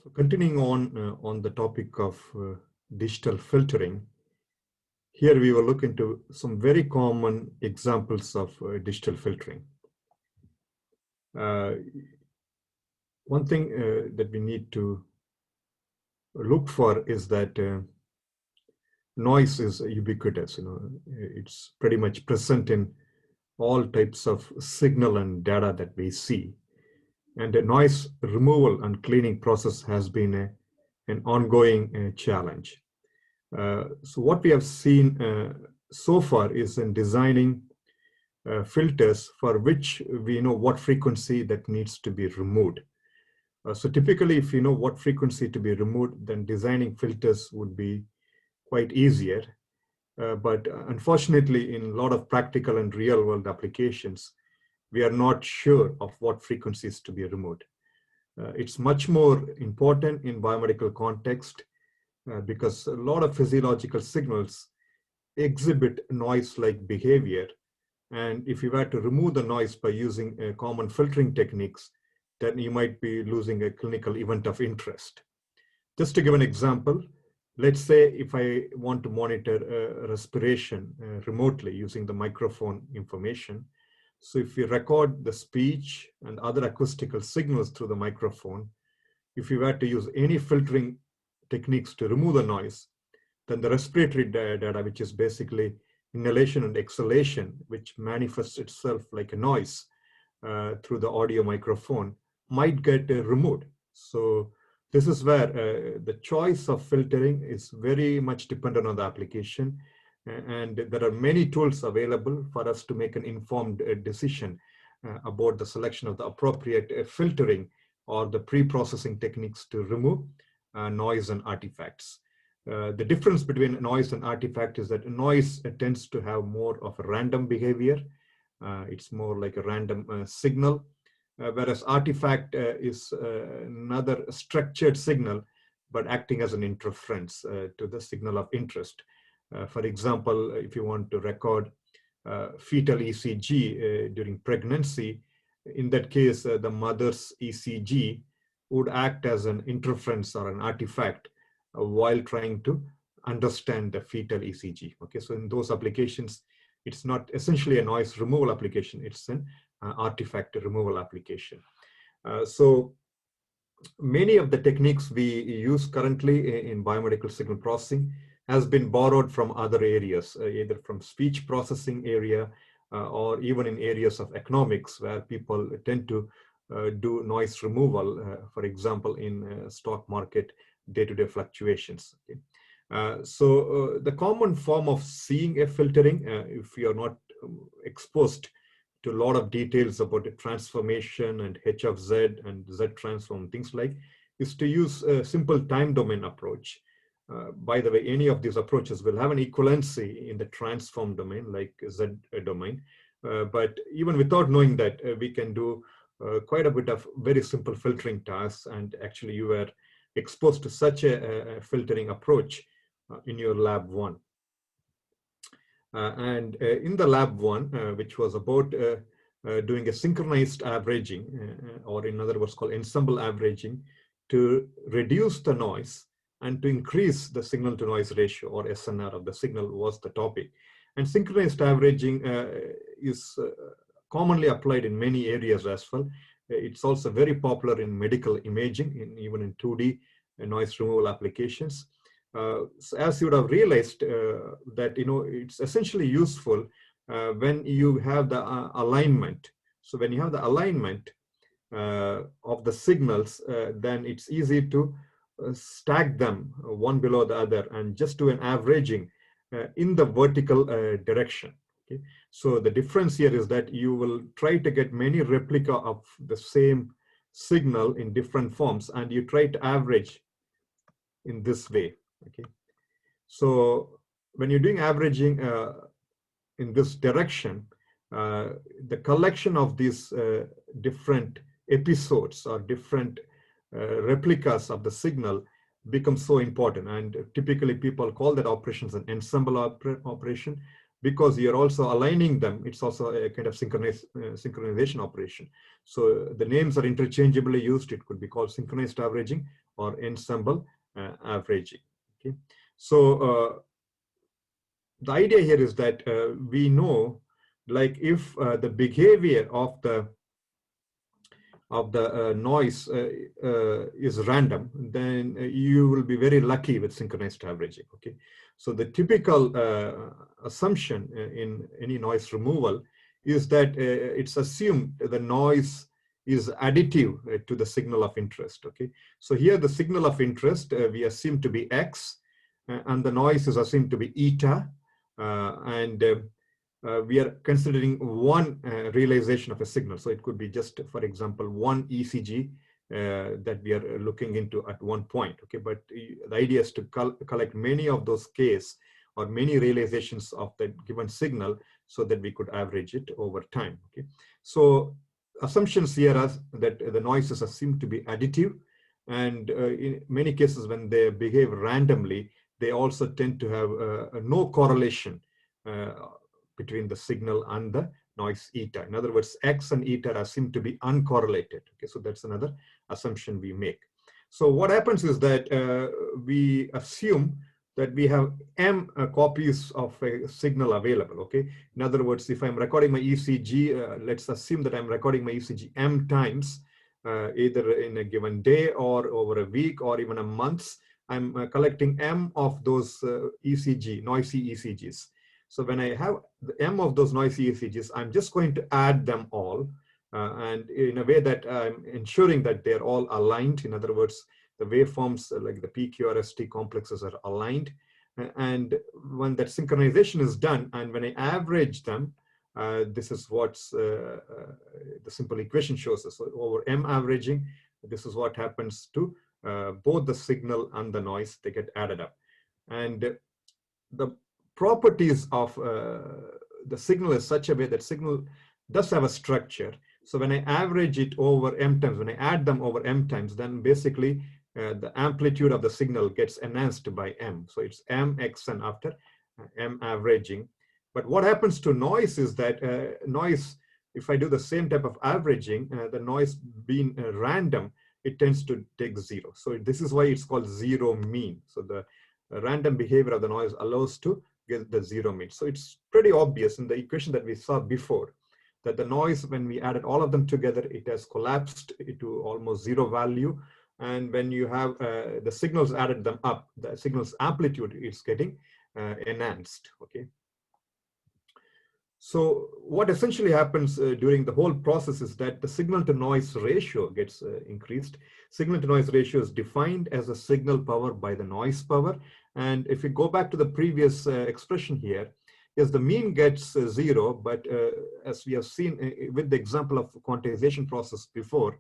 So continuing on the topic of digital filtering, here we will look into some very common examples of digital filtering. Uh, One thing that we need to look for is that noise is ubiquitous. It's pretty much present in all types of signal and data that we see. And the noise removal and cleaning process has been an ongoing challenge. So what we have seen so far is in designing filters for which we know what frequency that needs to be removed. So typically, if you know what frequency to be removed, then designing filters would be quite easier. But unfortunately, in a lot of practical and real world applications, we are not sure of what frequencies to be removed. It's much more important in biomedical context because a lot of physiological signals exhibit noise-like behavior. And if you were to remove the noise by using common filtering techniques, then you might be losing a clinical event of interest. Just to give an example, let's say if I want to monitor respiration remotely using the microphone information. So if you record the speech and other acoustical signals through the microphone, if you were to use any filtering techniques to remove the noise, then the respiratory data, which is basically inhalation and exhalation, which manifests itself like a noise through the audio microphone, might get removed. So this is where the choice of filtering is very much dependent on the application. And there are many tools available for us to make an informed decision about the selection of the appropriate filtering or the pre-processing techniques to remove noise and artifacts. The difference between noise and artifact is that noise tends to have more of a random behavior. It's more like a random signal, whereas artifact is another structured signal, but acting as an interference to the signal of interest. For example, if you want to record fetal ECG during pregnancy, in that case, the mother's ECG would act as an interference or an artifact while trying to understand the fetal ECG. Okay, so in those applications, it's not essentially a noise removal application, it's an artifact removal application. So many of the techniques we use currently in biomedical signal processing has been borrowed from other areas, either from speech processing area or even in areas of economics where people tend to do noise removal, for example, in stock market day-to-day fluctuations. Okay? So the common form of seeing a filtering, if you are not exposed to a lot of details about the transformation and H of Z and Z transform, things like, is to use a simple time domain approach. By the way, any of these approaches will have an equivalency in the transform domain, like Z domain. But even without knowing that, we can do quite a bit of very simple filtering tasks. And actually, you were exposed to such a filtering approach in your lab 1. And in the lab 1, which was about doing a synchronized averaging, or in other words called ensemble averaging, to reduce the noise and to increase the signal to noise ratio, or SNR of the signal, was the topic. And synchronized averaging is commonly applied in many areas as well. It's also very popular in medical imaging, even in 2D noise removal applications. So as you would have realized that it's essentially useful when you have the alignment. So when you have the alignment of the signals, then it's easy to stack them one below the other and just do an averaging in the vertical direction. Okay? So the difference here is that you will try to get many replica of the same signal in different forms, and you try to average in this way. Okay, so when you're doing averaging in this direction, the collection of these different episodes or different replicas of the signal becomes so important. And typically people call that operations an ensemble operation, because you're also aligning them. It's also a kind of synchronization operation. So the names are interchangeably used. It could be called synchronized averaging or ensemble averaging. Okay, so the idea here is that we know, like, if the behavior of the noise is random, then you will be very lucky with synchronized averaging. Okay, so the typical assumption in any noise removal is that it's assumed the noise is additive to the signal of interest. Okay, so here the signal of interest we assume to be X, and the noise is assumed to be eta, and we are considering one realization of a signal. So it could be just, for example, one ECG that we are looking into at one point. Okay, but the idea is to collect many of those cases or many realizations of the given signal so that we could average it over time. Okay, so assumptions here are that the noise is assumed to be additive, and in many cases when they behave randomly, they also tend to have no correlation between the signal and the noise eta. In other words, X and eta are seem to be uncorrelated. Okay, so that's another assumption we make. So what happens is that we assume that we have m copies of a signal available. Okay, in other words, if I'm recording my ECG, let's assume that I'm recording my ECG m times, either in a given day or over a week or even a month. I'm collecting m of those noisy ECGs. So when I have the m of those noisy ECGs, I'm just going to add them all, and in a way that I'm ensuring that they're all aligned. In other words, the waveforms like the PQRST complexes are aligned. And when that synchronization is done, and when I average them, this is what's the simple equation shows us. So over m averaging, this is what happens to both the signal and the noise. They get added up. And the properties of the signal is such a way that signal does have a structure. So when I average it over m times, when I add them over m times, then basically the amplitude of the signal gets enhanced by m. So it's m xn after m averaging. But what happens to noise is that noise, if I do the same type of averaging, the noise being random, it tends to take zero. So this is why it's called zero mean. So the random behavior of the noise allows to get the zero mean. So it's pretty obvious in the equation that we saw before that the noise, when we added all of them together, it has collapsed into almost zero value. And when you have the signals added them up, the signal's amplitude is getting enhanced. Okay. So what essentially happens during the whole process is that the signal to noise ratio gets increased. Signal to noise ratio is defined as a signal power by the noise power. And if you go back to the previous expression here, yes, the mean gets zero, but as we have seen with the example of quantization process before,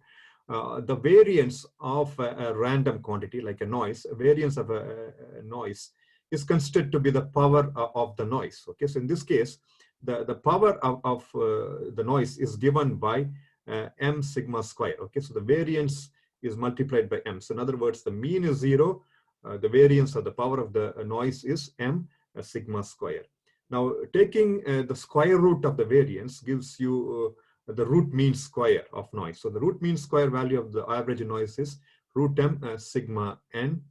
the variance of a random quantity like a noise, variance of a noise is considered to be the power of the noise. Okay, so in this case, the power of the noise is given by m sigma square. Okay, so the variance is multiplied by m. So in other words, the mean is zero. The variance of the power of the noise is m sigma square. Now, taking the square root of the variance gives you the root mean square of noise. So the root mean square value of the average noise is root m sigma n.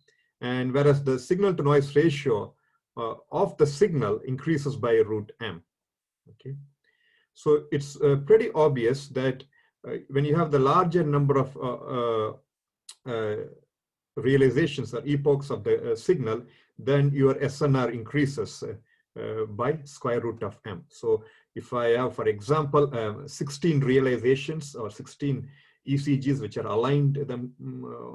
And whereas the signal to noise ratio of the signal increases by root m. Okay, so it's pretty obvious that when you have the larger number of realizations or epochs of the signal, then your SNR increases by square root of m. So if I have, for example, 16 realizations or 16 ECGs which are aligned them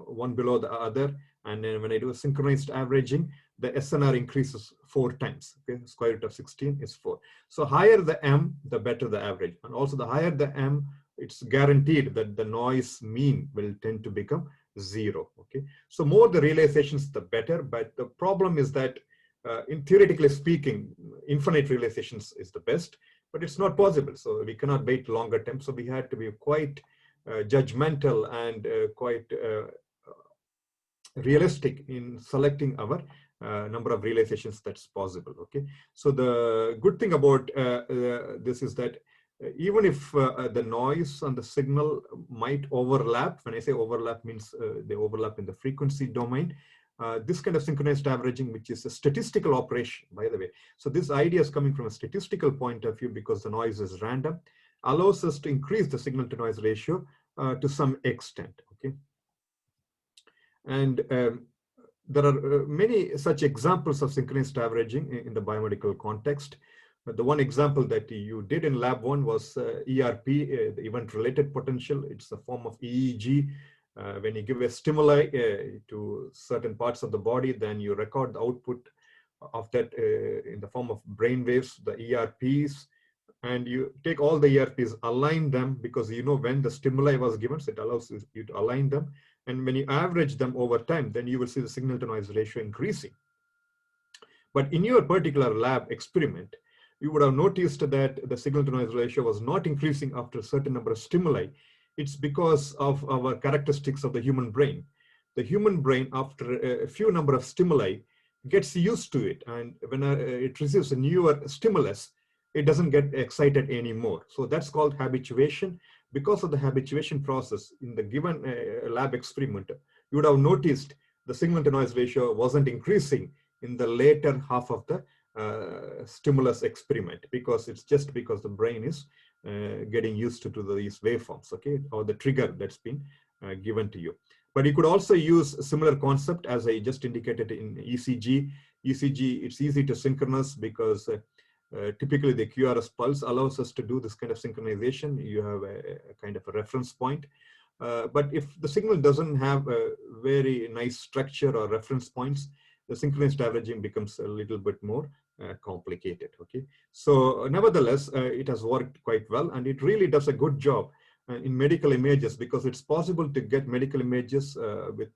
one below the other, and then when I do a synchronized averaging, the SNR increases 4 times. Okay, square root of 16 is 4. So higher the m, the better the average. And also the higher the m, it's guaranteed that the noise mean will tend to become 0. Okay, so more the realizations, the better. But the problem is that in theoretically speaking, infinite realizations is the best, but it's not possible. So we cannot wait longer term. So we had to be quite judgmental and quite realistic in selecting our number of realizations that's possible. Okay, so the good thing about this is that even if the noise and the signal might overlap, when I say overlap means they overlap in the frequency domain, this kind of synchronized averaging, which is a statistical operation, by the way. So this idea is coming from a statistical point of view because the noise is random, allows us to increase the signal to noise ratio to some extent. Okay, and there are many such examples of synchronized averaging in the biomedical context. But the one example that you did in lab 1 was ERP, the event-related potential. It's a form of EEG. When you give a stimuli to certain parts of the body, then you record the output of that in the form of brain waves, the ERPs, and you take all the ERPs, align them, because you know when the stimuli was given, so it allows you to align them. And when you average them over time, then you will see the signal to noise ratio increasing. But in your particular lab experiment, you would have noticed that the signal to noise ratio was not increasing after a certain number of stimuli. It's because of our characteristics of the human brain. The human brain, after a few number of stimuli, gets used to it. And when it receives a newer stimulus, it doesn't get excited anymore. So that's called habituation. Because of the habituation process in the given lab experiment, you would have noticed the signal to noise ratio wasn't increasing in the later half of the stimulus experiment, because it's just because the brain is getting used to these waveforms, okay, or the trigger that's been given to you. But you could also use a similar concept as I just indicated in ECG. ECG, it's easy to synchronize because typically the QRS pulse allows us to do this kind of synchronization. You have a kind of a reference point. But if the signal doesn't have a very nice structure or reference points, the synchronized averaging becomes a little bit more complicated. Okay, so nevertheless, it has worked quite well, and it really does a good job in medical images, because it's possible to get medical images with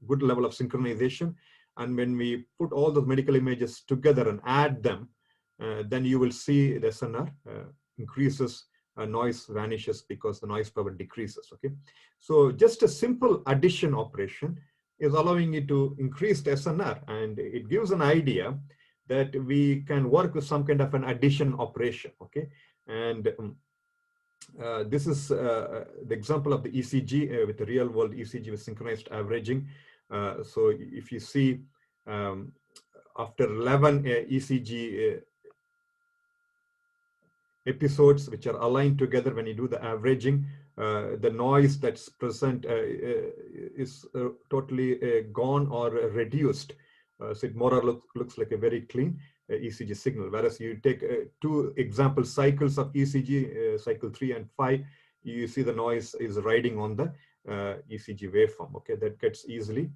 good level of synchronization. And when we put all those medical images together and add them, then you will see the SNR increases, noise vanishes because the noise power decreases. Okay, so just a simple addition operation is allowing you to increase the SNR, and it gives an idea that we can work with some kind of an addition operation. Okay, and this is the example of the ECG with the real world ECG with synchronized averaging. So if you see after 11 ECG episodes which are aligned together, when you do the averaging, the noise that's present is totally gone or reduced. So it more or less looks like a very clean ECG signal. Whereas you take two example cycles of ECG, cycle 3 and 5, you see the noise is riding on the ECG waveform. Okay, that gets easily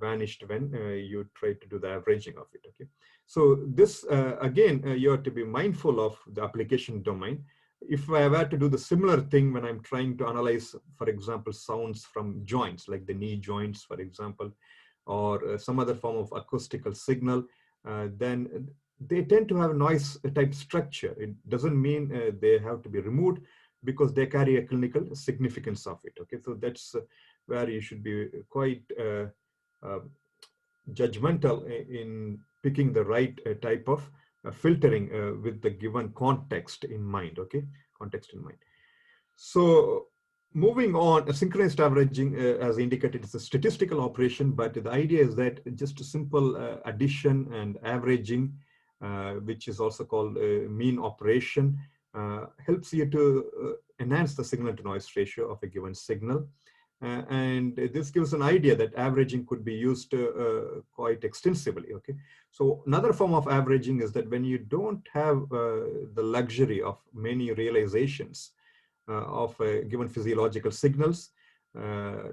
vanished when you try to do the averaging of it. Okay, so this again, you have to be mindful of the application domain. If I were to do the similar thing when I'm trying to analyze, for example, sounds from joints, like the knee joints, for example, or some other form of acoustical signal, then they tend to have noise type structure. It doesn't mean they have to be removed, because they carry a clinical significance of it. Okay, so that's where you should be quite judgmental in picking the right type of filtering with the given context in mind. Okay, context in mind. So moving on, synchronized averaging, as indicated, is a statistical operation, but the idea is that just a simple addition and averaging, which is also called mean operation, helps you to enhance the signal to noise ratio of a given signal. And this gives an idea that averaging could be used quite extensively. Okay, so another form of averaging is that when you don't have the luxury of many realizations of given physiological signals,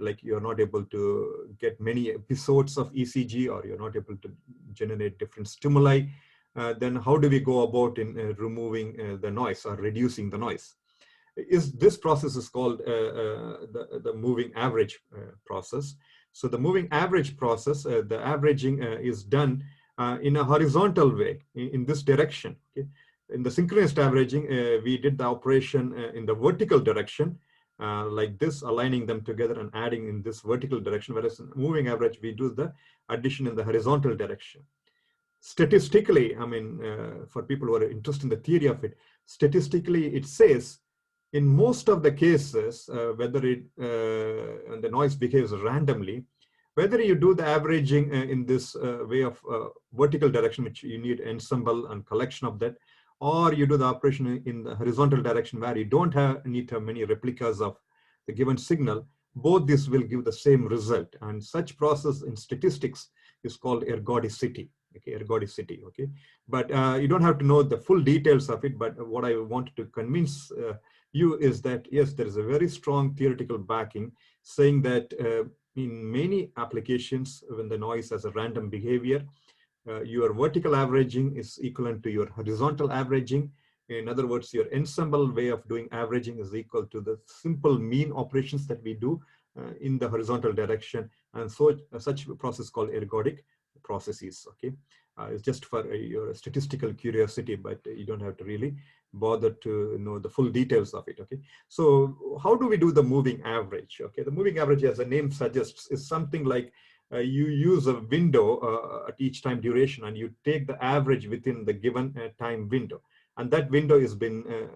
like you're not able to get many episodes of ECG, or you're not able to generate different stimuli, then how do we go about in removing the noise or reducing the noise? This process is called the moving average process. So the moving average process, the averaging is done in a horizontal way in this direction. Okay? In the synchronized averaging, we did the operation in the vertical direction, like this, aligning them together and adding in this vertical direction, whereas in moving average, we do the addition in the horizontal direction. Statistically, I mean, for people who are interested in the theory of it, statistically, it says in most of the cases, whether and the noise behaves randomly, whether you do the averaging in this way of vertical direction, which you need ensemble and collection of that, or you do the operation in the horizontal direction where you don't need to have many replicas of the given signal, both this will give the same result. And such process in statistics is called ergodicity. Okay, ergodicity. Okay, but you don't have to know the full details of it. But what I wanted to convince you is that yes, there is a very strong theoretical backing saying that in many applications, when the noise has a random behavior, your vertical averaging is equivalent to your horizontal averaging. In other words, your ensemble way of doing averaging is equal to the simple mean operations that we do in the horizontal direction. And so such a process called ergodic processes. Okay, it's just for your statistical curiosity, but you don't have to really bother to know the full details of it. Okay, so how do we do the moving average? Okay, the moving average, as the name suggests, is something like you use a window at each time duration, and you take the average within the given time window, and that window has been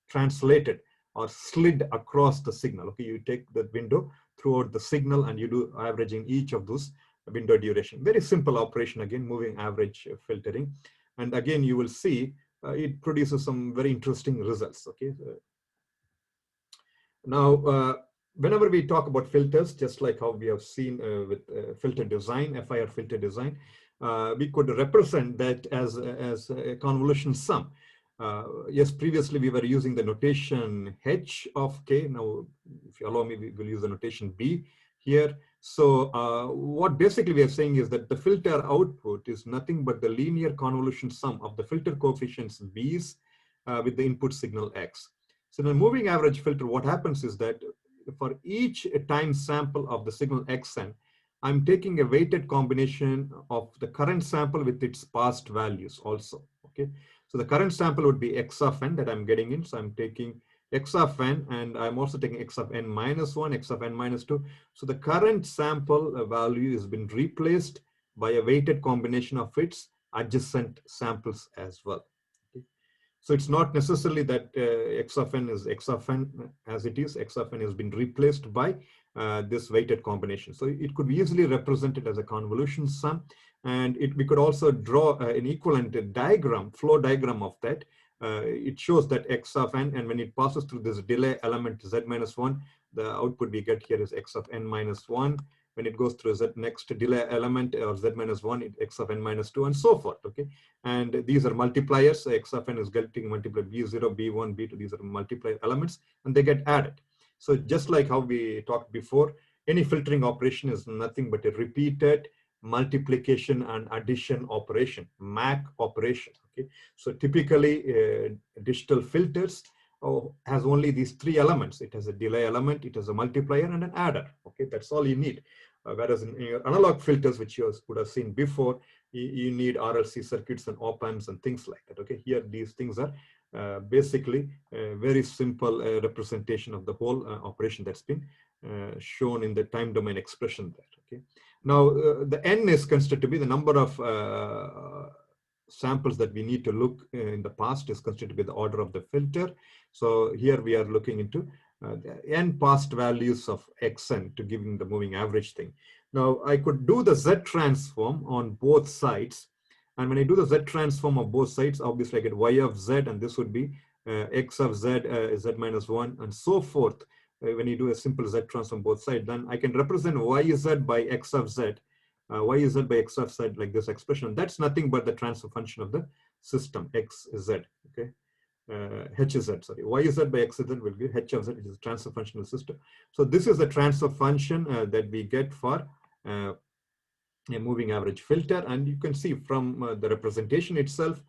translated or slid across the signal. Okay, you take that window throughout the signal and you do averaging each of those window duration. Very simple operation, again, moving average filtering. And again, you will see it produces some very interesting results. Okay, now, whenever we talk about filters, just like how we have seen with filter design, FIR filter design, we could represent that as a convolution sum. Yes, previously we were using the notation H of K. Now, if you allow me, we will use the notation B here. So what basically we are saying is that the filter output is nothing but the linear convolution sum of the filter coefficients B's with the input signal X. So in a moving average filter, what happens is that for each time sample of the signal Xn, I'm taking a weighted combination of the current sample with its past values also. Okay, so the current sample would be X of n that I'm getting in. So I'm taking X of n, and I'm also taking X of n minus 1, X of n minus 2. So the current sample value has been replaced by a weighted combination of its adjacent samples as well. Okay. So it's not necessarily that X of n is X of n as it is. X of n has been replaced by this weighted combination. So it could be easily represented as a convolution sum. And we could also draw an equivalent diagram, flow diagram of that. It shows that X of n, and when it passes through this delay element Z minus 1, the output we get here is X of n minus 1. When it goes through Z next delay element or Z minus 1, X of n minus 2, and so forth. Okay, and these are multipliers. So X of n is getting multiplied B0, B1, B2. These are multiplier elements, and they get added. So just like how we talked before, any filtering operation is nothing but a repeated multiplication and addition operation, MAC operation. Okay, so typically digital filters has only these three elements. It has a delay element, it has a multiplier, and an adder. Okay, that's all you need. Whereas in your analog filters, which you would have seen before, you need RLC circuits and op-amps and things like that. Okay, here these things are basically a very simple representation of the whole operation that's been shown in the time domain expression there. Okay, now the n is considered to be the number of samples that we need to look in the past is considered to be the order of the filter. So here we are looking into the n past values of xn to giving the moving average thing. Now I could do the Z transform on both sides. And when I do the Z transform of both sides, obviously I get Y of Z, and this would be X of Z, Z minus 1, and so forth. When you do a simple Z transform both sides, then I can represent YZ by X of Z, YZ by X of Z like this expression. That's nothing but the transfer function of the system, XZ, okay? HZ, sorry, YZ by XZ will give H of Z, which is the transfer function of the system. So this is the transfer function that we get for a moving average filter. And you can see from the representation itself,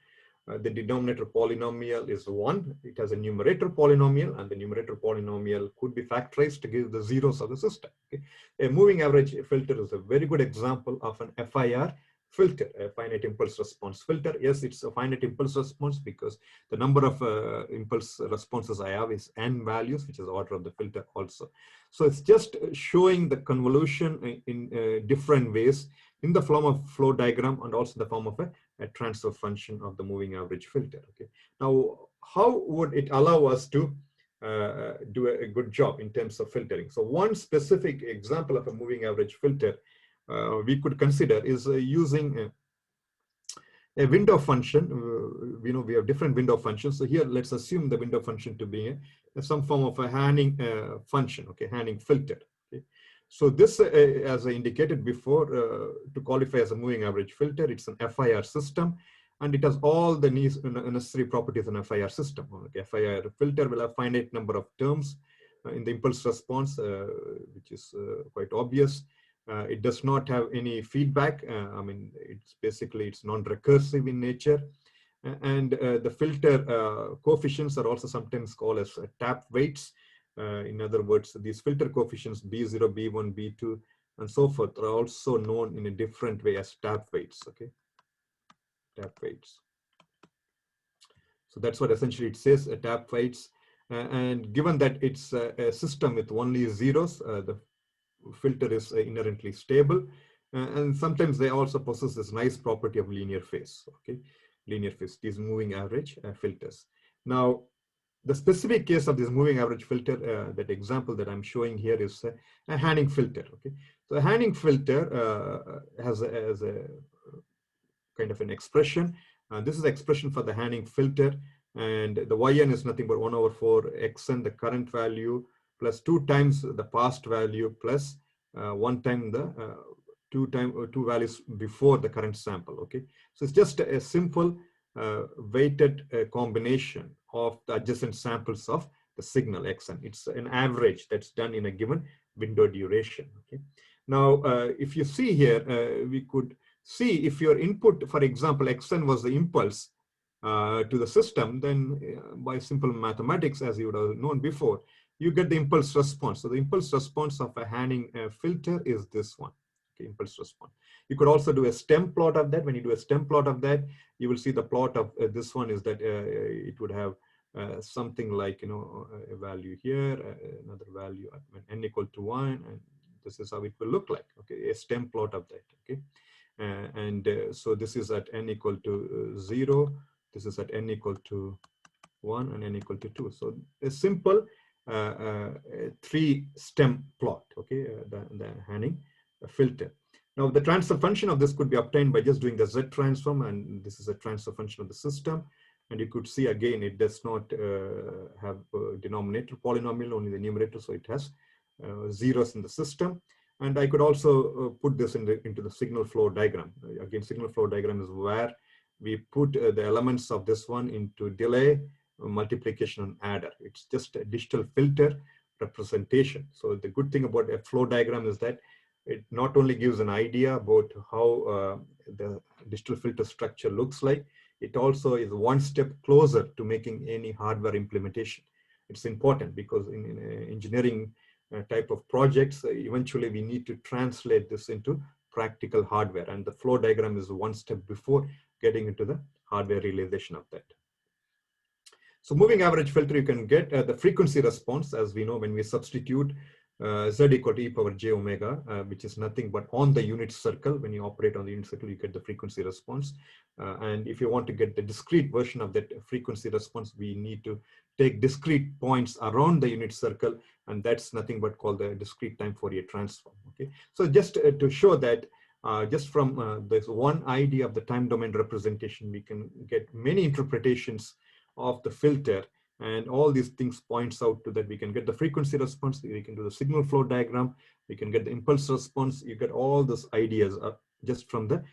the denominator polynomial is 1. It has a numerator polynomial, and the numerator polynomial could be factorized to give the zeros of the system. Okay? A moving average filter is a very good example of an FIR filter, a finite impulse response filter. Yes, it's a finite impulse response because the number of impulse responses I have is n values, which is the order of the filter also. So it's just showing the convolution in different ways in the form of flow diagram and also the form of a transfer function of the moving average filter. Okay. Now, how would it allow us to do a good job in terms of filtering? So one specific example of a moving average filter we could consider is using a window function. We have different window functions. So here, let's assume the window function to be some form of a Hanning function, okay, Hanning filter. Okay. So this, as I indicated before, to qualify as a moving average filter, it's an FIR system, and it has all the necessary properties in a FIR system. Okay, FIR filter will have finite number of terms in the impulse response, which is quite obvious. It does not have any feedback. I mean, it's non-recursive in nature. And the filter coefficients are also sometimes called as tap weights. In other words, these filter coefficients B0, B1, B2, and so forth are also known in a different way as tap weights. Okay, tap weights. So that's what essentially it says, tap weights. And given that it's a system with only zeros, the filter is inherently stable, and sometimes they also possess this nice property of linear phase. Okay, linear phase, these moving average filters. Now, the specific case of this moving average filter, that example that I'm showing here is a Hanning filter. Okay, so a Hanning filter has a kind of an expression. This is the expression for the Hanning filter, and the yn is nothing but 1/4 xn, the current value, plus 2 times the past value, plus 1 time the two values before the current sample. Okay, so it's just a simple weighted combination of the adjacent samples of the signal xn. It's an average that's done in a given window duration. Okay, now if you see here, we could see if your input, for example, xn was the impulse to the system, then by simple mathematics, as you would have known before, you get the impulse response. So the impulse response of a Hanning filter is this one. Okay, impulse response. You could also do a stem plot of that. When you do a stem plot of that, you will see the plot of this one is that it would have something like, a value here, another value when n equal to 1, and this is how it will look like. Okay, a stem plot of that. Okay. So this is at n equal to 0, this is at n equal to 1, and n equal to 2. So a simple 3 stem plot, okay, the Hanning filter. Now the transfer function of this could be obtained by just doing the Z transform, and this is a transfer function of the system. And you could see again, it does not have a denominator polynomial, only the numerator, so it has zeros in the system. And I could also put this into the signal flow diagram. Again, signal flow diagram is where we put the elements of this one into delay, multiplication, and adder. It's just a digital filter representation. So the good thing about a flow diagram is that it not only gives an idea about how the digital filter structure looks like, it also is one step closer to making any hardware implementation. It's important because in engineering type of projects, eventually we need to translate this into practical hardware, and the flow diagram is one step before getting into the hardware realization of that. So moving average filter, you can get the frequency response, as we know, when we substitute z equal to e power j omega, which is nothing but on the unit circle. When you operate on the unit circle, you get the frequency response. And if you want to get the discrete version of that frequency response, we need to take discrete points around the unit circle, and that's nothing but called the discrete time Fourier transform. Okay, so just to show that just from this one idea of the time domain representation, we can get many interpretations of the filter, and all these things points out to that we can get the frequency response, we can do the signal flow diagram, we can get the impulse response. You get all those ideas just from the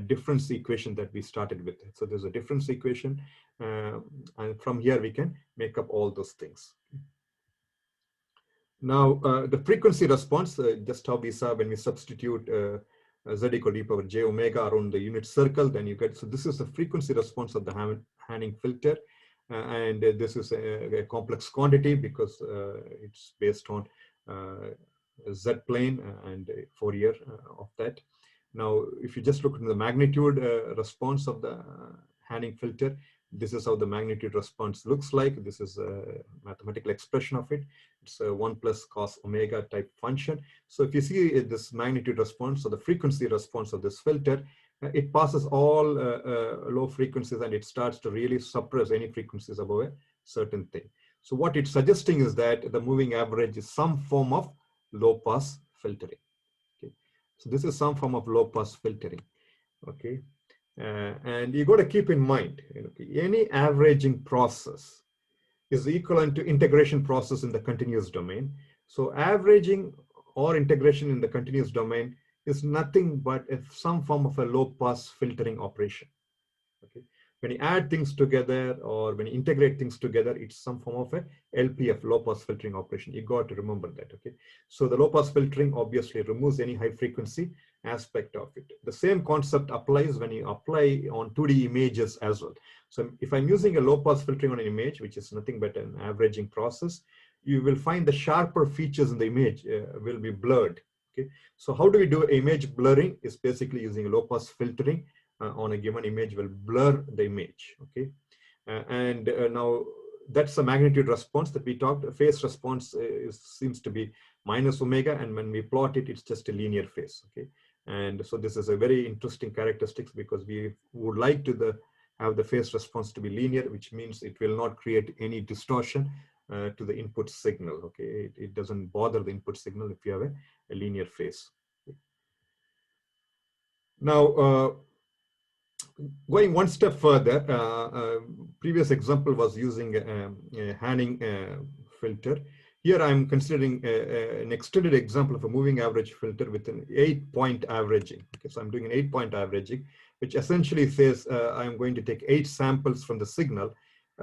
difference equation that we started with. So there's a difference equation, and from here we can make up all those things. Now the frequency response, just how we saw when we substitute z equal to e power j omega around the unit circle, then you get, so this is the frequency response of the Hanning filter. And this is a complex quantity because it's based on Z plane and Fourier of that. Now, if you just look at the magnitude response of the Hanning filter, this is how the magnitude response looks like. This is a mathematical expression of it. It's a 1 plus cos omega type function. So if you see this magnitude response, so the frequency response of this filter, it passes all low frequencies and it starts to really suppress any frequencies above a certain thing. So what it's suggesting is that the moving average is some form of low pass filtering. Okay. So this is some form of low pass filtering. Okay. And you got to keep in mind, any averaging process is equivalent to integration process in the continuous domain. So averaging or integration in the continuous domain is nothing but some form of a low pass filtering operation. Okay. When you add things together or when you integrate things together, it's some form of a LPF, low pass filtering operation. You got to remember that. Okay. So the low pass filtering obviously removes any high frequency aspect of it. The same concept applies when you apply on 2D images as well. So if I'm using a low pass filtering on an image, which is nothing but an averaging process, you will find the sharper features in the image will be blurred. Okay. So how do we do image blurring? Is basically using a low pass filtering on a given image will blur the image. Okay. And now that's the magnitude response that we talked. Phase response seems to be minus omega, and when we plot it, it's just a linear phase. Okay. And so this is a very interesting characteristics because we would like to have the phase response to be linear, which means it will not create any distortion to the input signal. Okay. It doesn't bother the input signal if you have a linear phase. Okay. Now, going one step further, previous example was using a Hanning filter. Here I'm considering an extended example of a moving average filter with an 8-point averaging. Okay, so I'm doing an 8-point averaging, which essentially says I'm going to take 8 samples from the signal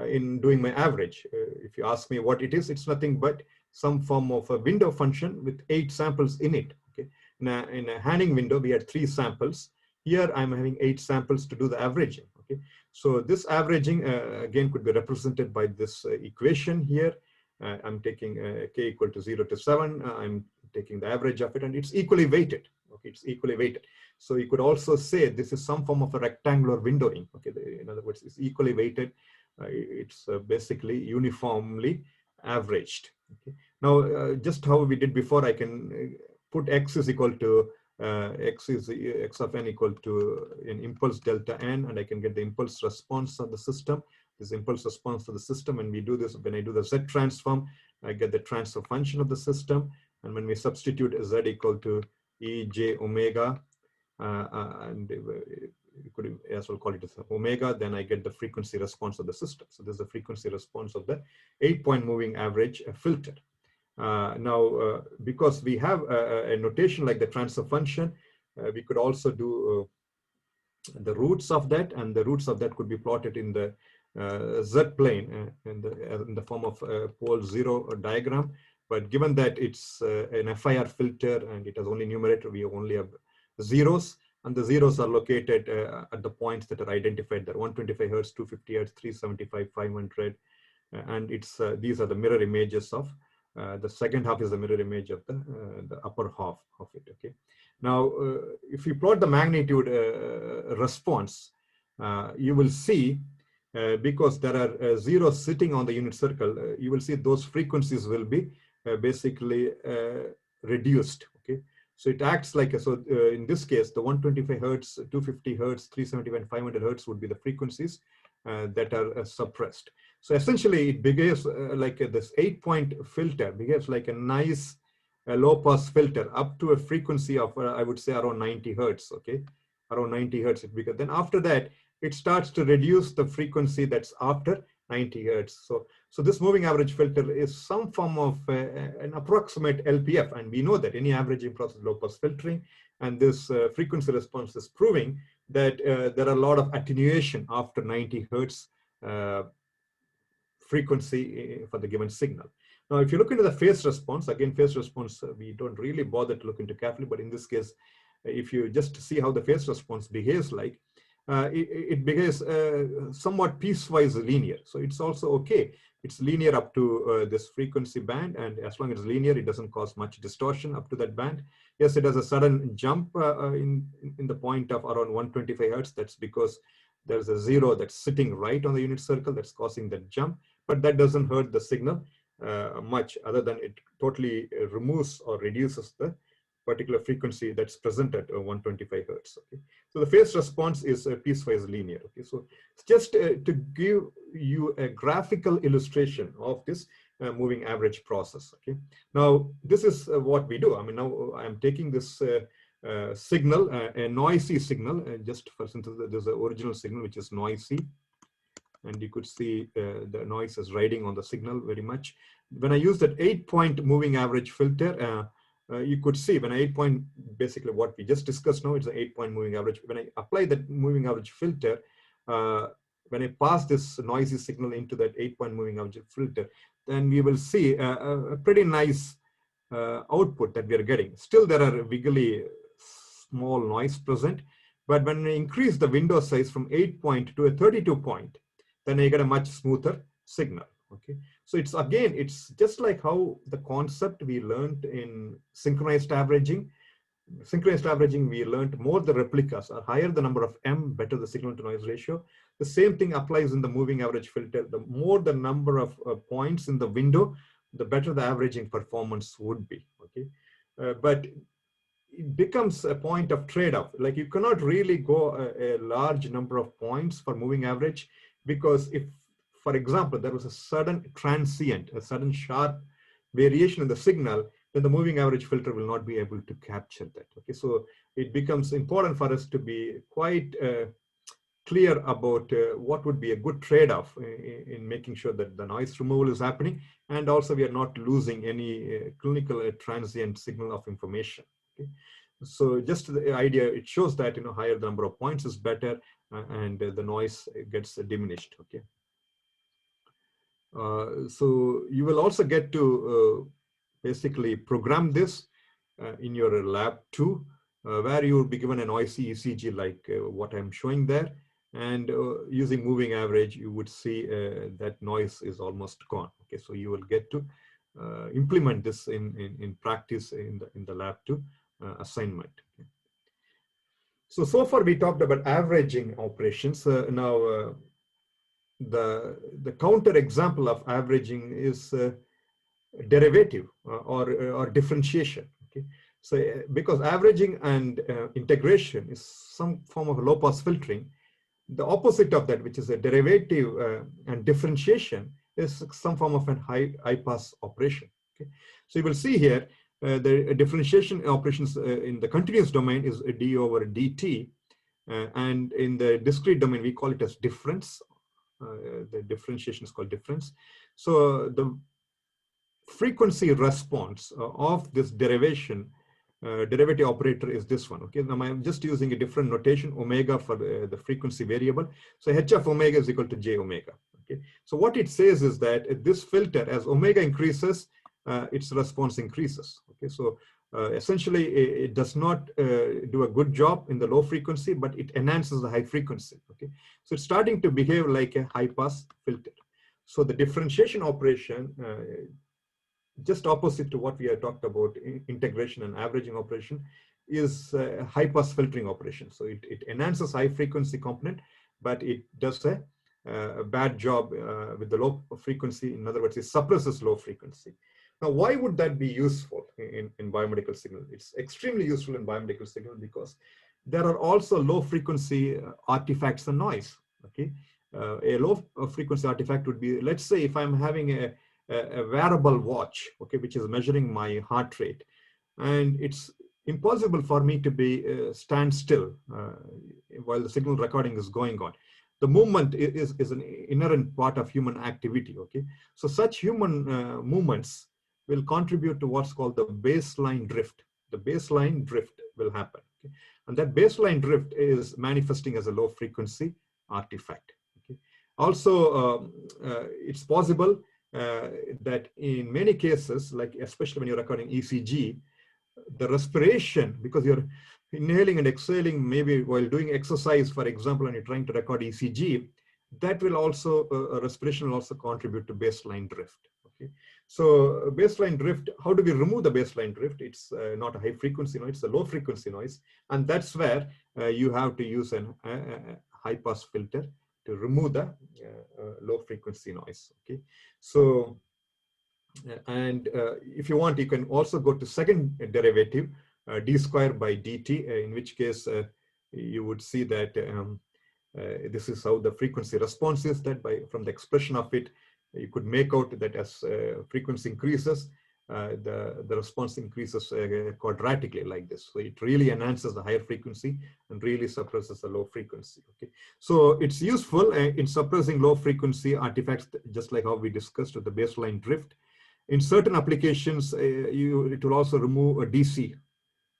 in doing my average. If you ask me what it is, it's nothing but some form of a window function with 8 samples in it. Okay, in a Hanning window, we had 3 samples. Here I'm having 8 samples to do the averaging. Okay, so this averaging again could be represented by this equation here. I'm taking k equal to 0 to 7. I'm taking the average of it, and it's equally weighted. Okay, it's equally weighted. So you could also say this is some form of a rectangular windowing. Okay, in other words, it's equally weighted. It's basically uniformly averaged. Okay. Now, just how we did before, I can put x is equal to x of n equal to an impulse delta n, and I can get the impulse response of the system. This impulse response to the system, and we do this when I do the Z transform, I get the transfer function of the system. And when we substitute Z equal to e j omega, and you could as well call it as omega, then I get the frequency response of the system. So this is the frequency response of the 8-point moving average filter. Now, because we have a notation like the transfer function, we could also do the roots of that, and the roots of that could be plotted in the Z plane in the form of pole 0 diagram. But given that it's an FIR filter and it has only numerator, we only have zeros, and the zeros are located at the points that are identified there: 125 hertz, 250 hertz, 375, 500, and it's these are the mirror images of the second half is the mirror image of the upper half of it. Okay. Now, if you plot the magnitude response, you will see because there are zeros sitting on the unit circle, you will see those frequencies will be basically reduced. Okay. So it acts like a, so in this case, the 125 hertz, 250 hertz, 375, 500 hertz would be the frequencies that are suppressed. So essentially, it behaves like this 8-point filter behaves like a nice low pass filter up to a frequency of I would say around 90 hertz. Okay, around 90 hertz. Because then after that, it starts to reduce the frequency that's after 90 hertz. So this moving average filter is some form of an approximate LPF, and we know that any averaging process low pass filtering, and this frequency response is proving that there are a lot of attenuation after 90 hertz frequency for the given signal. Now, if you look into the phase response, again, phase response, we don't really bother to look into carefully, but in this case, if you just see how the phase response behaves like, it behaves somewhat piecewise linear. So it's also okay it's linear up to this frequency band, and as long as it's linear, it doesn't cause much distortion up to that band. Yes, it has a sudden jump in the point of around 125 hertz. That's because there's a zero that's sitting right on the unit circle that's causing that jump, but that doesn't hurt the signal much, other than it totally removes or reduces the particular frequency that's present at 125 hertz. Okay, so the phase response is piecewise linear. Okay, so just to give you a graphical illustration of this moving average process. Okay, now this is what we do. I mean, now I'm taking this signal, a noisy signal, just for instance, there's an original signal which is noisy, and you could see the noise is riding on the signal very much. When I use that 8-point moving average filter, you could see when 8-point, basically what we just discussed now, it's an 8-point moving average. When I apply that moving average filter, when I pass this noisy signal into that 8-point moving average filter, then we will see a pretty nice output that we are getting. Still, there are wiggly small noise present, but when we increase the window size from 8-point to a 32-point, then you get a much smoother signal. Okay, so it's again, it's just like how the concept we learned in synchronized averaging. Synchronized averaging, we learned more the replicas are higher the number of M, better the signal to noise ratio. The same thing applies in the moving average filter. The more the number of points in the window, the better the averaging performance would be. Okay, but it becomes a point of trade-off. Like you cannot really go a large number of points for moving average, because if, for example, there was a sudden transient, a sudden sharp variation in the signal, then the moving average filter will not be able to capture that. Okay, so it becomes important for us to be quite clear about what would be a good trade-off in making sure that the noise removal is happening, and also we are not losing any clinical transient signal of information. Okay, so just the idea, it shows that higher the number of points is better, and the noise gets diminished. Okay, so you will also get to basically program this in your lab too, where you will be given a noisy ECG like what I'm showing there, and using moving average, you would see that noise is almost gone. Okay, so you will get to implement this in practice in the lab too assignment. Okay. So far we talked about averaging operations. Now the counter example of averaging is derivative or differentiation. Okay, so because averaging and integration is some form of low pass filtering, the opposite of that, which is a derivative and differentiation, is some form of an high pass operation. Okay, so you will see here the differentiation operations in the continuous domain is d over dt, and in the discrete domain we call it as difference. The differentiation is called difference. So the frequency response of this derivative operator is this one. Okay, now I'm just using a different notation, omega, for the frequency variable. So h of omega is equal to j omega. Okay, so what it says is that this filter, as omega increases, its response increases. Okay, so essentially it does not do a good job in the low frequency, but it enhances the high frequency. Okay, so it's starting to behave like a high pass filter. So the differentiation operation, just opposite to what we had talked about, integration and averaging operation, is a high pass filtering operation. So it enhances high frequency component, but it does a bad job with the low frequency. In other words, it suppresses low frequency. Now, why would that be useful in biomedical signal? It's extremely useful in biomedical signal because there are also low frequency artifacts and noise. Okay, a low frequency artifact would be, let's say, if I'm having a wearable watch, okay, which is measuring my heart rate, and it's impossible for me to be stand still while the signal recording is going on. The movement is an inherent part of human activity. Okay, so such human movements will contribute to what's called the baseline drift. The baseline drift will happen. Okay? And that baseline drift is manifesting as a low frequency artifact. Okay? Also, it's possible that in many cases, like especially when you're recording ECG, the respiration, because you're inhaling and exhaling maybe while doing exercise, for example, and you're trying to record ECG, that will also, respiration will also contribute to baseline drift. Okay, so baseline drift, how do we remove the baseline drift? It's not a high frequency noise, it's a low frequency noise. And that's where you have to use a high pass filter to remove the low frequency noise. Okay, so and if you want, you can also go to second derivative, d square by dt, in which case you would see that this is how the frequency response is, that by from the expression of it, you could make out that as frequency increases, the response increases quadratically like this. So it really enhances the higher frequency and really suppresses the low frequency. Okay, so it's useful in suppressing low frequency artifacts, just like how we discussed with the baseline drift. In certain applications, it will also remove a DC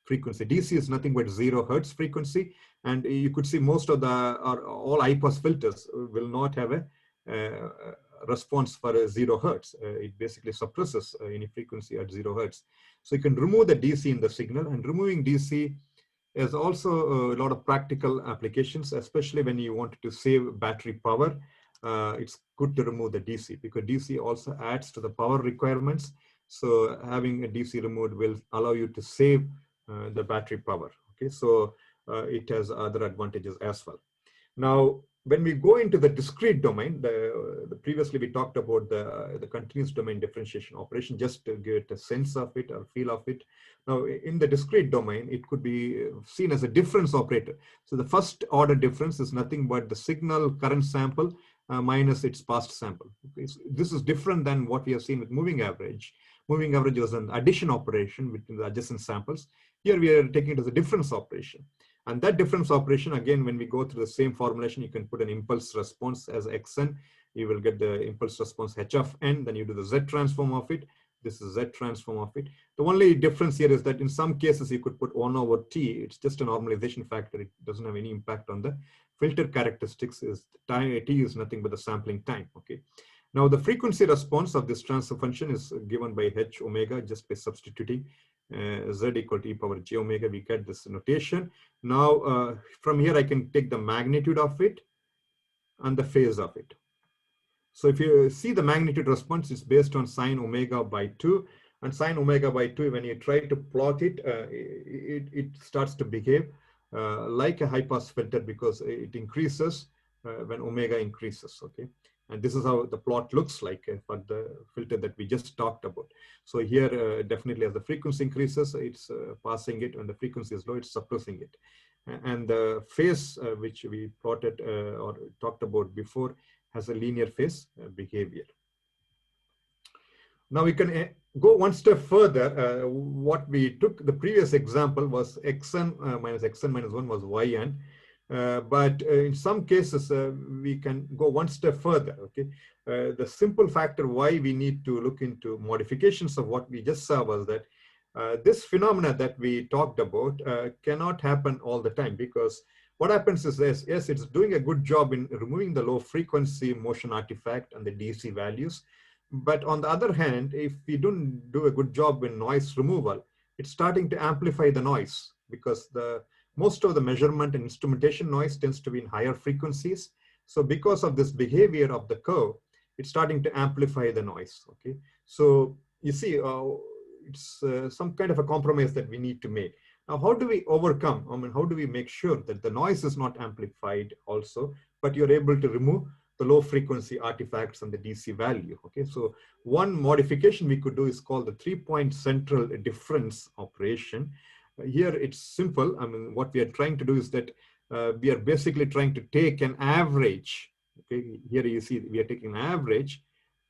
frequency. DC is nothing but 0 hertz frequency, and you could see most of the or all high pass filters will not have a response for a 0 hertz. It basically suppresses any frequency at 0 hertz. So you can remove the DC in the signal, and removing DC is also a lot of practical applications, especially when you want to save battery power. It's good to remove the DC, because DC also adds to the power requirements. So having a DC removed will allow you to save the battery power. Okay, so it has other advantages as well. Now, when we go into the discrete domain, previously we talked about the continuous domain differentiation operation, just to get a sense of it or feel of it. Now, in the discrete domain, it could be seen as a difference operator. So the first order difference is nothing but the signal current sample minus its past sample. Okay, so this is different than what we have seen with moving average. Moving average was an addition operation between the adjacent samples. Here we are taking it as a difference operation. And that difference operation, again, when we go through the same formulation, you can put an impulse response as xn. You will get the impulse response h of n. Then you do the z transform of it. This is z transform of it. The only difference here is that in some cases you could put 1 over t. It's just a normalization factor. It doesn't have any impact on the filter characteristics. Is time, t is nothing but the sampling time. Okay. Now the frequency response of this transfer function is given by h omega, just by substituting z equal to e power j omega. We get this notation. Now from here I can take the magnitude of it and the phase of it. So if you see the magnitude response, is based on sine omega by 2, and sine omega by 2, when you try to plot it, it starts to behave like a high pass filter, because it increases when omega increases. Okay, and this is how the plot looks like for the filter that we just talked about. So here definitely as the frequency increases, it's passing it. When the frequency is low, it's suppressing it. And the phase which we plotted or talked about before has a linear phase behavior. Now we can go one step further. What we took, the previous example was xn minus 1 was yn. But in some cases, we can go one step further. Okay, the simple factor why we need to look into modifications of what we just saw was that this phenomena that we talked about cannot happen all the time, because what happens is this: yes, it's doing a good job in removing the low frequency motion artifact and the DC values. But on the other hand, if we don't do a good job in noise removal, it's starting to amplify the noise, because most of the measurement and instrumentation noise tends to be in higher frequencies. So because of this behavior of the curve, it's starting to amplify the noise. Okay, so you see, it's some kind of a compromise that we need to make. Now, how do we overcome? I mean, how do we make sure that the noise is not amplified also, but you're able to remove the low frequency artifacts and the DC value? Okay, so one modification we could do is called the 3-point central difference operation. Here it's simple. I mean, what we are trying to do is that we are basically trying to take an average. Okay, here you see we are taking an average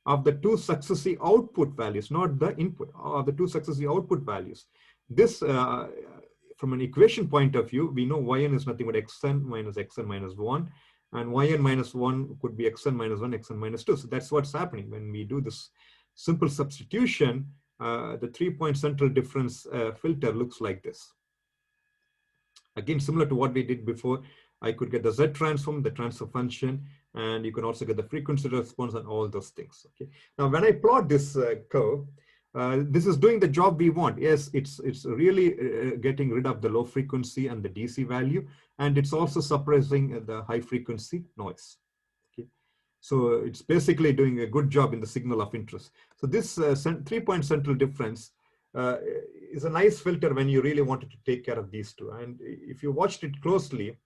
of the two successive output values, not the input, of the two successive output values. This, from an equation point of view, we know yn is nothing but xn minus 1, and yn minus 1 could be xn minus 1, xn minus 2. So that's what's happening when we do this simple substitution. The 3-point central difference filter looks like this. Again, similar to what we did before, I could get the Z transform, the transfer function, and you can also get the frequency response and all those things. Okay. Now, when I plot this curve, this is doing the job we want. Yes, it's really getting rid of the low frequency and the DC value, and it's also suppressing the high frequency noise. Okay. So it's basically doing a good job in the signal of interest. So this 3-point central difference is a nice filter when you really wanted to take care of these two. And if you watched it closely,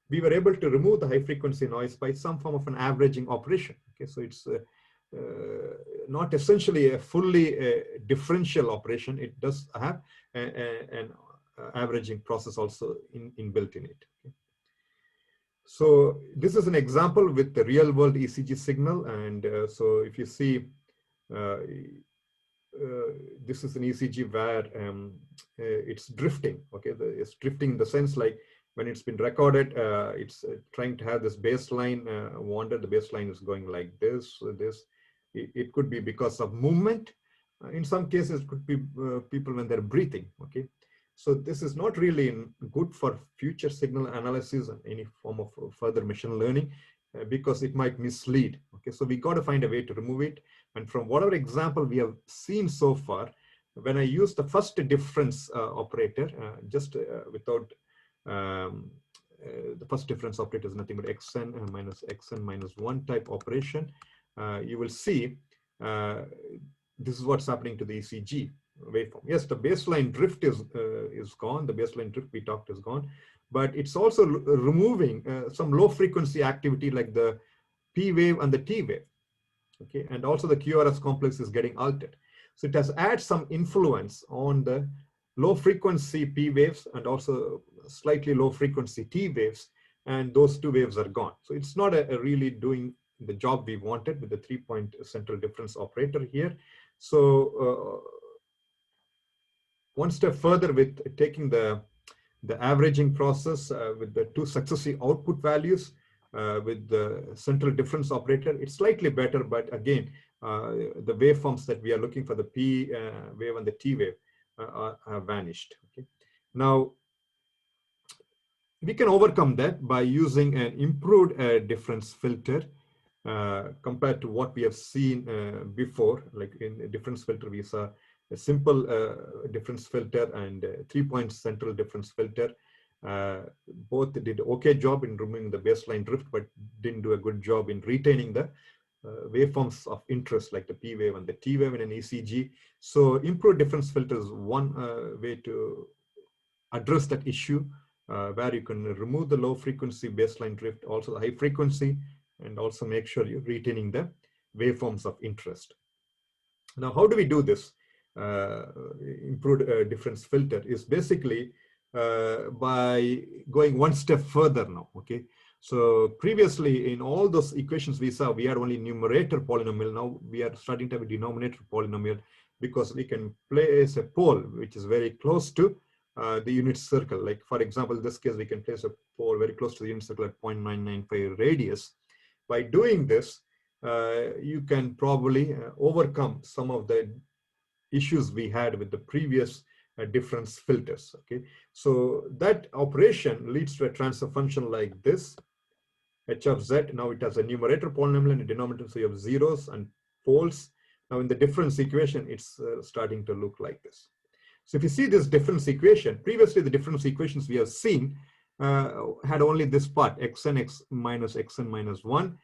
we were able to remove the high frequency noise by some form of an averaging operation. Okay, so it's not essentially a fully differential operation. It does have an averaging process also inbuilt in it. Okay. So this is an example with the real world ECG signal. And so if you see, this is an ECG where it's drifting. Okay, it's drifting in the sense like when it's been recorded, it's trying to have this baseline wander. The baseline is going like this. It could be because of movement. In some cases, it could be people when they're breathing. Okay, so this is not really good for future signal analysis and any form of further machine learning because it might mislead. Okay, so we got to find a way to remove it. And from whatever example we have seen so far, when I use the first difference operator, just without the first difference operator is nothing but xn minus 1 type operation, you will see this is what's happening to the ECG waveform. Yes, the baseline drift is gone. The baseline drift we talked is gone, but it's also removing some low frequency activity like the P wave and the T wave. Okay, and also the QRS complex is getting altered. So it has had some influence on the low frequency P waves and also slightly low frequency T waves, and those two waves are gone. So it's not a really doing the job we wanted with the 3-point central difference operator here. So one step further with taking the averaging process with the two successive output values with the central difference operator, it's slightly better, but again, the waveforms that we are looking for, the P wave and the T wave, have vanished. Okay. Now, we can overcome that by using an improved difference filter compared to what we have seen before. Like in a difference filter, we saw a simple difference filter and 3-point central difference filter. Both did okay job in removing the baseline drift, but didn't do a good job in retaining the waveforms of interest like the P wave and the T wave in an ECG. So improved difference filter is one way to address that issue, where you can remove the low frequency baseline drift, also the high frequency, and also make sure you're retaining the waveforms of interest. Now, how do we do this? Improved difference filter is basically by going one step further now. Okay, so previously in all those equations we saw, we had only numerator polynomial. Now we are starting to have a denominator polynomial because we can place a pole which is very close to the unit circle. Like for example, in this case, we can place a pole very close to the unit circle at 0.995 radius. By doing this, you can probably overcome some of the issues we had with the previous difference filters. Okay, so that operation leads to a transfer function like this, h of z. Now it has a numerator polynomial and a denominator, so you have zeros and poles. Now in the difference equation, it's starting to look like this. So if you see this difference equation, previously the difference equations we have seen had only this part, xn minus 1.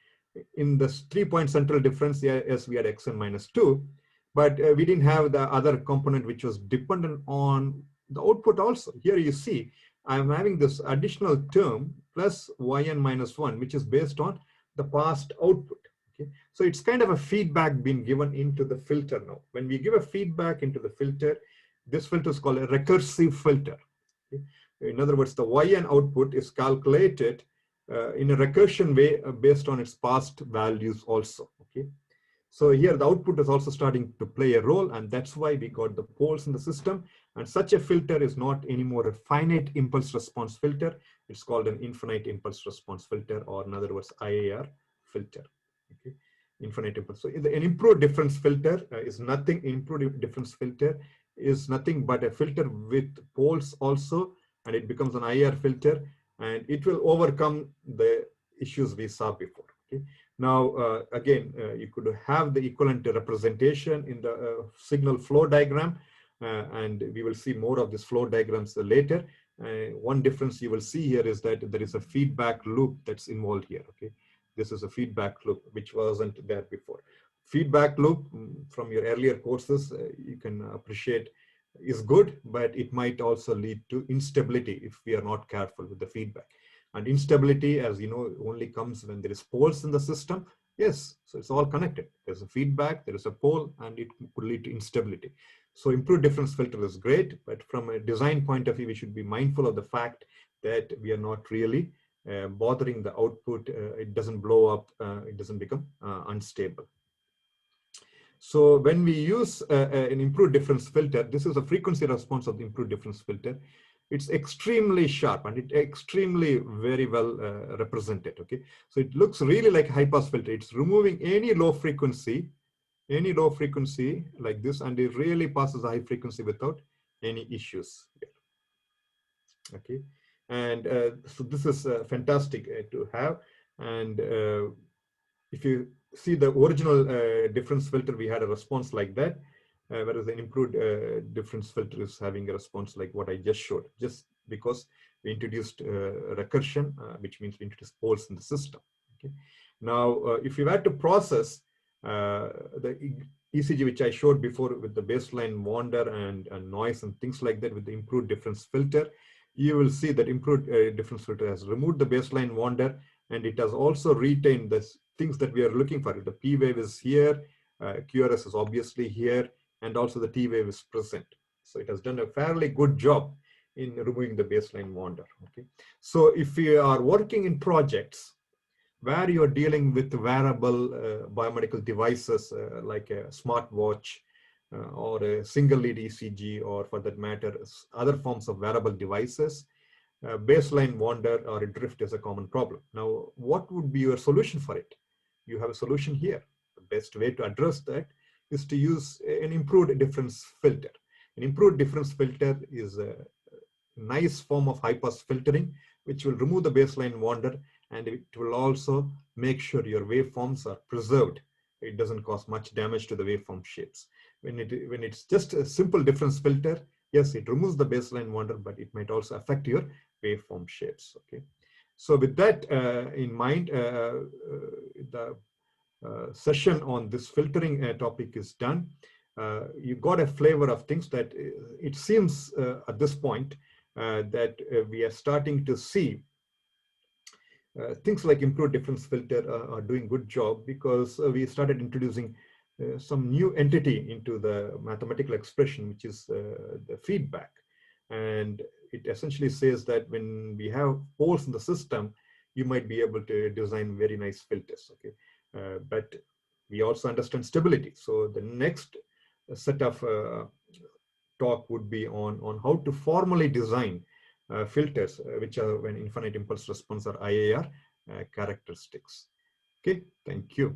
In the 3-point central difference, yes, we had xn minus 2. But we didn't have the other component which was dependent on the output also. Here you see, I'm having this additional term plus yn minus 1, which is based on the past output. Okay, so it's kind of a feedback being given into the filter now. When we give a feedback into the filter, this filter is called a recursive filter. Okay? In other words, the yn output is calculated in a recursion way based on its past values also. Okay. So here the output is also starting to play a role, and that's why we got the poles in the system. And such a filter is not anymore a finite impulse response filter. It's called an infinite impulse response filter, or in other words, IIR filter. Okay, infinite impulse. So an improved difference filter is nothing. Improved difference filter is nothing but a filter with poles also, and it becomes an IIR filter, and it will overcome the issues we saw before. Okay. Now, again, you could have the equivalent representation in the signal flow diagram, and we will see more of these flow diagrams later. One difference you will see here is that there is a feedback loop that's involved here. Okay, This is a feedback loop, which wasn't there before. Feedback loop from your earlier courses, you can appreciate is good, but it might also lead to instability if we are not careful with the feedback. And instability, as you know, only comes when there is poles in the system. Yes, so it's all connected. There's a feedback, there is a pole, and it could lead to instability. So improved difference filter is great, but from a design point of view, we should be mindful of the fact that we are not really bothering the output. It doesn't blow up, it doesn't become unstable. So when we use an improved difference filter, this is a frequency response of the improved difference filter. It's extremely sharp and it extremely very well represented. Okay, so it looks really like a high pass filter. It's removing any low frequency like this, and it really passes a high frequency without any issues. Okay, and so this is fantastic to have. And if you see the original difference filter, we had a response like that, whereas the improved difference filter is having a response like what I just showed, just because we introduced recursion, which means we introduced poles in the system. Okay. Now, if you had to process the ECG, which I showed before with the baseline wander and noise and things like that with the improved difference filter, you will see that improved difference filter has removed the baseline wander, and it has also retained the things that we are looking for. The P wave is here, QRS is obviously here, and also the T wave is present. So it has done a fairly good job in removing the baseline wander. Okay, so if you are working in projects where you're dealing with wearable biomedical devices like a smartwatch or a single lead ECG, or for that matter, other forms of wearable devices, baseline wander or a drift is a common problem. Now, what would be your solution for it? You have a solution here. The best way to address that is to use an improved difference filter. An improved difference filter is a nice form of high pass filtering, which will remove the baseline wander, and it will also make sure your waveforms are preserved. It doesn't cause much damage to the waveform shapes. When it's just a simple difference filter, yes, it removes the baseline wander, but it might also affect your waveform shapes. Okay, so with that in mind, the session on this filtering topic is done. You got a flavor of things that it seems at this point that we are starting to see things like improved difference filter are doing good job, because we started introducing some new entity into the mathematical expression, which is the feedback. And it essentially says that when we have poles in the system, you might be able to design very nice filters. Okay, but we also understand stability. So the next set of talk would be on how to formally design filters, which are when infinite impulse response or IIR characteristics. Okay, thank you.